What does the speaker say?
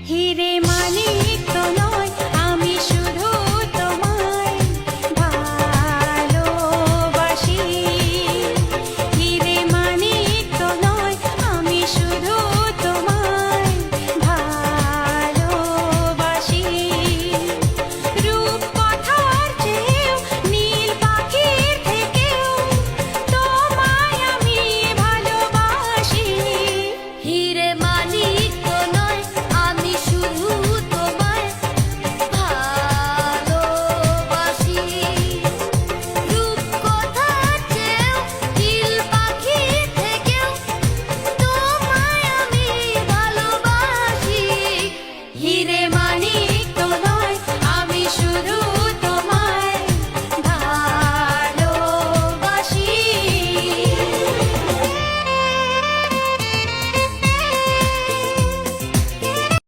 হিরে মানিক তো নয়, আমি শুধু তোমায় ভালোবাসি। হিরে মানিক তো নয়, আমি শুধু তোমায় ভালোবাসি। রূপকথার চেয়েও নীল পাখির থেকেও তোমায় আমি ভালোবাসি। হিরে মানিক তো নয়, আমি শুধু তোমায় ভালোবাসি। রূপকথার চেয়েও নীল পাখির থেকেও তোমায় আমি ভালোবাসি। হিরে